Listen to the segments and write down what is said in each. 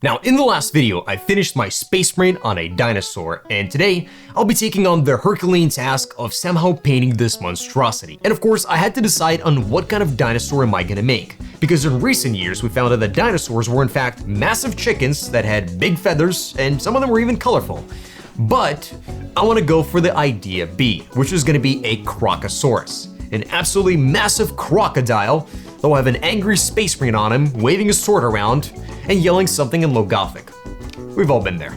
Now, in the last video, I finished my space marine on a dinosaur, and today, I'll be taking on the Herculean task of somehow painting this monstrosity. And of course, I had to decide on what kind of dinosaur am I gonna make, because in recent years, we found out that dinosaurs were in fact massive chickens that had big feathers, and some of them were even colorful. But I wanna go for the idea B, which is gonna be a Crocosaurus, an absolutely massive crocodile that will have an angry space marine on him, waving his sword around, and yelling something in low Gothic. We've all been there.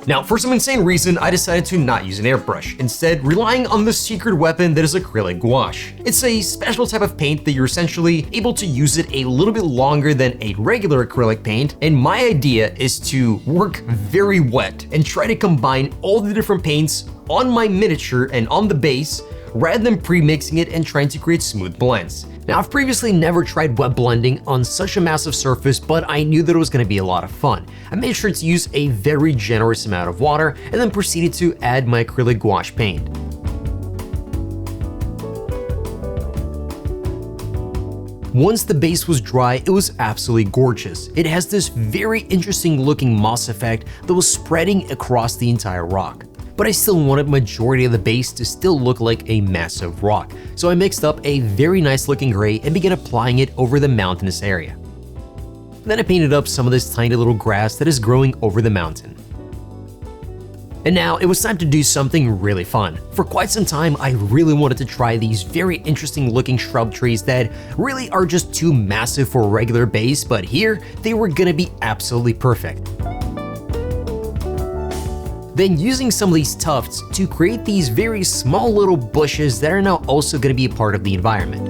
Now, for some insane reason, I decided to not use an airbrush, instead relying on the secret weapon that is acrylic gouache. It's a special type of paint that you're essentially able to use it a little bit longer than a regular acrylic paint, and my idea is to work very wet and try to combine all the different paints on my miniature and on the base, rather than pre-mixing it and trying to create smooth blends. Now, I've previously never tried wet blending on such a massive surface, but I knew that it was going to be a lot of fun. I made sure to use a very generous amount of water and then proceeded to add my acrylic gouache paint. Once the base was dry, it was absolutely gorgeous. It has this very interesting looking moss effect that was spreading across the entire rock. But I still wanted majority of the base to still look like a massive rock, so I mixed up a very nice looking gray and began applying it over the mountainous area. Then I painted up some of this tiny little grass that is growing over the mountain. And now it was time to do something really fun. For quite some time, I really wanted to try these very interesting looking shrub trees that really are just too massive for a regular base, but here they were gonna be absolutely perfect. Then using some of these tufts to create these very small little bushes that are now also going to be a part of the environment.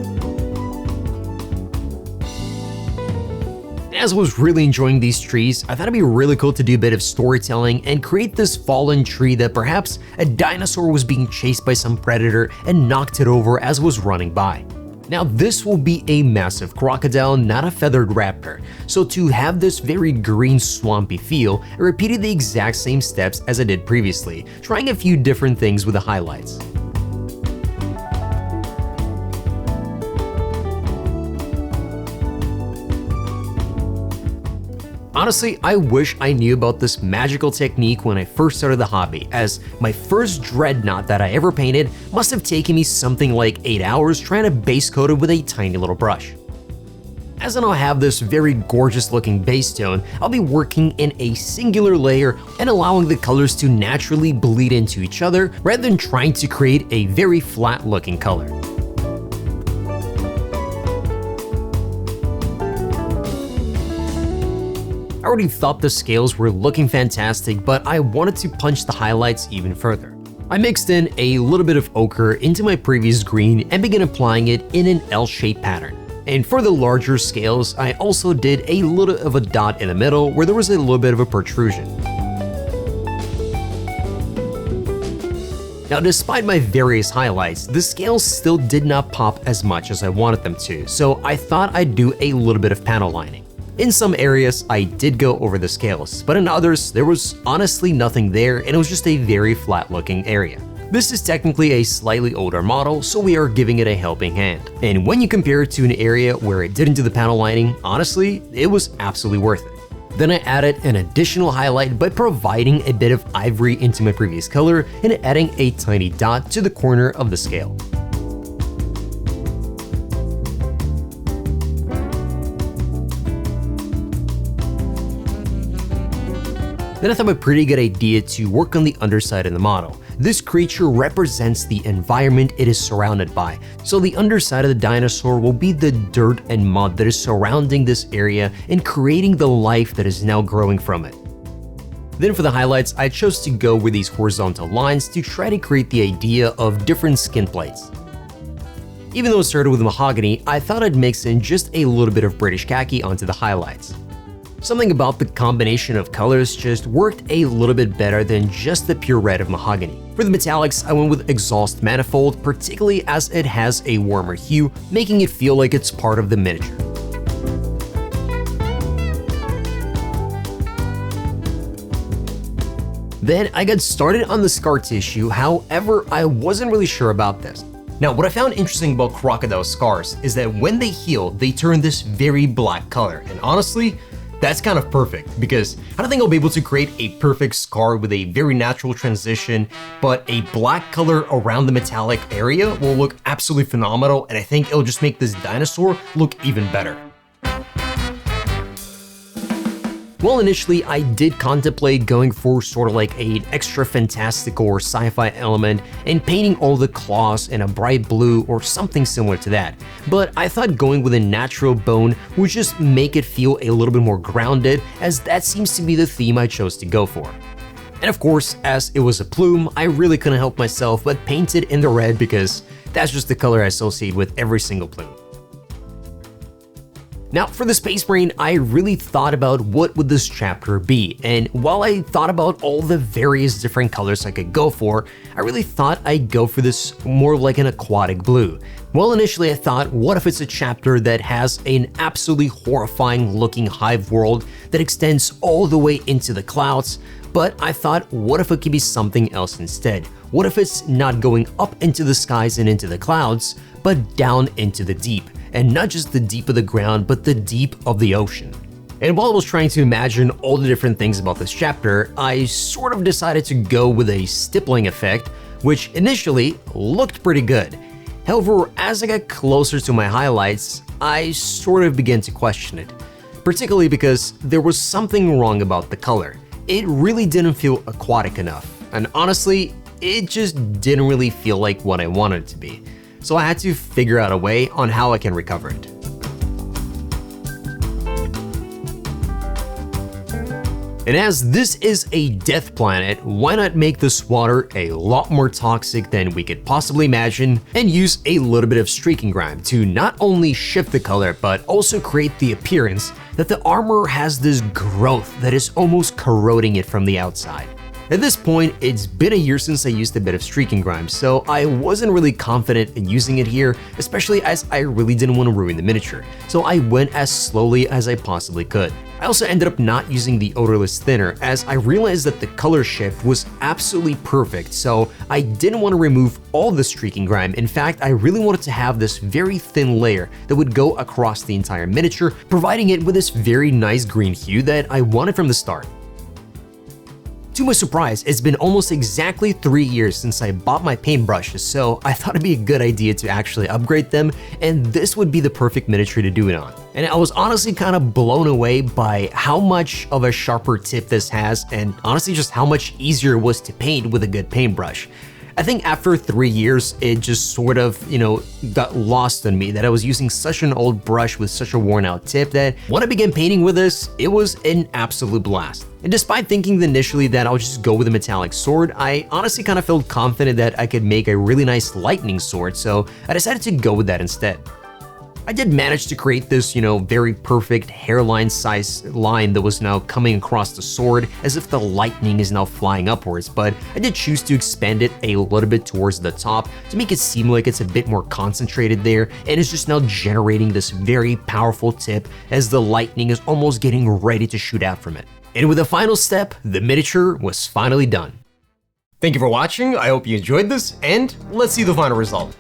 As I was really enjoying these trees, I thought it'd be really cool to do a bit of storytelling and create this fallen tree that perhaps a dinosaur was being chased by some predator and knocked it over as it was running by. Now, this will be a massive crocodile, not a feathered raptor. So to have this very green swampy feel, I repeated the exact same steps as I did previously, trying a few different things with the highlights. Honestly, I wish I knew about this magical technique when I first started the hobby, as my first dreadnought that I ever painted must have taken me something like 8 hours trying to base coat it with a tiny little brush. As I now have this very gorgeous looking base tone, I'll be working in a singular layer and allowing the colors to naturally bleed into each other rather than trying to create a very flat looking color. I already thought the scales were looking fantastic, but I wanted to punch the highlights even further. I mixed in a little bit of ochre into my previous green and began applying it in an L-shaped pattern. And for the larger scales, I also did a little of a dot in the middle where there was a little bit of a protrusion. Now, despite my various highlights, the scales still did not pop as much as I wanted them to, so I thought I'd do a little bit of panel lining. In some areas, I did go over the scales, but in others, there was honestly nothing there and it was just a very flat looking area. This is technically a slightly older model, so we are giving it a helping hand. And when you compare it to an area where it didn't do the panel lining, honestly, it was absolutely worth it. Then I added an additional highlight by providing a bit of ivory into my previous color and adding a tiny dot to the corner of the scale. Then I thought a pretty good idea to work on the underside of the model. This creature represents the environment it is surrounded by, so the underside of the dinosaur will be the dirt and mud that is surrounding this area and creating the life that is now growing from it. Then for the highlights, I chose to go with these horizontal lines to try to create the idea of different skin plates. Even though it started with mahogany, I thought I'd mix in just a little bit of British khaki onto the highlights. Something about the combination of colors just worked a little bit better than just the pure red of mahogany. For the metallics, I went with exhaust manifold, particularly as it has a warmer hue, making it feel like it's part of the miniature. Then I got started on the scar tissue, however, I wasn't really sure about this. Now, what I found interesting about crocodile scars is that when they heal, they turn this very black color, and honestly, That's kind of perfect because I don't think I'll be able to create a perfect scar with a very natural transition, but a black color around the metallic area will look absolutely phenomenal, and I think it'll just make this dinosaur look even better. Well, initially I did contemplate going for sort of like an extra fantastical or sci-fi element and painting all the claws in a bright blue or something similar to that, but I thought going with a natural bone would just make it feel a little bit more grounded, as that seems to be the theme I chose to go for. And of course, as it was a plume, I really couldn't help myself but paint it in the red because that's just the color I associate with every single plume. Now, for the Space Marine, I really thought about what would this chapter be, and while I thought about all the various different colors I could go for, I really thought I'd go for this more like an aquatic blue. Well, initially I thought, what if it's a chapter that has an absolutely horrifying looking hive world that extends all the way into the clouds, but I thought, what if it could be something else instead? What if it's not going up into the skies and into the clouds, but down into the deep? And not just the deep of the ground, but the deep of the ocean. And while I was trying to imagine all the different things about this chapter, I sort of decided to go with a stippling effect, which initially looked pretty good. However, as I got closer to my highlights, I sort of began to question it, particularly because there was something wrong about the color. It really didn't feel aquatic enough, and honestly, it just didn't really feel like what I wanted it to be. So I had to figure out a way on how I can recover it. And as this is a death planet, why not make this water a lot more toxic than we could possibly imagine and use a little bit of streaking grime to not only shift the color but also create the appearance that the armor has this growth that is almost corroding it from the outside. At this point, it's been a year since I used a bit of streaking grime, so I wasn't really confident in using it here, especially as I really didn't want to ruin the miniature, so I went as slowly as I possibly could. I also ended up not using the odorless thinner as I realized that the color shift was absolutely perfect, so I didn't want to remove all the streaking grime. In fact, I really wanted to have this very thin layer that would go across the entire miniature, providing it with this very nice green hue that I wanted from the start. To my surprise, it's been almost exactly 3 years since I bought my paintbrushes, so I thought it'd be a good idea to actually upgrade them, and this would be the perfect miniature to do it on. And I was honestly kind of blown away by how much of a sharper tip this has, and honestly just how much easier it was to paint with a good paintbrush. I think after 3 years, it just sort of, got lost on me that I was using such an old brush with such a worn out tip that when I began painting with this, it was an absolute blast. And despite thinking initially that I'll just go with a metallic sword, I honestly kind of felt confident that I could make a really nice lightning sword, so I decided to go with that instead. I did manage to create this, very perfect hairline size line that was now coming across the sword as if the lightning is now flying upwards, but I did choose to expand it a little bit towards the top to make it seem like it's a bit more concentrated there, and it's just now generating this very powerful tip as the lightning is almost getting ready to shoot out from it. And with the final step, the miniature was finally done. Thank you for watching, I hope you enjoyed this, and let's see the final result.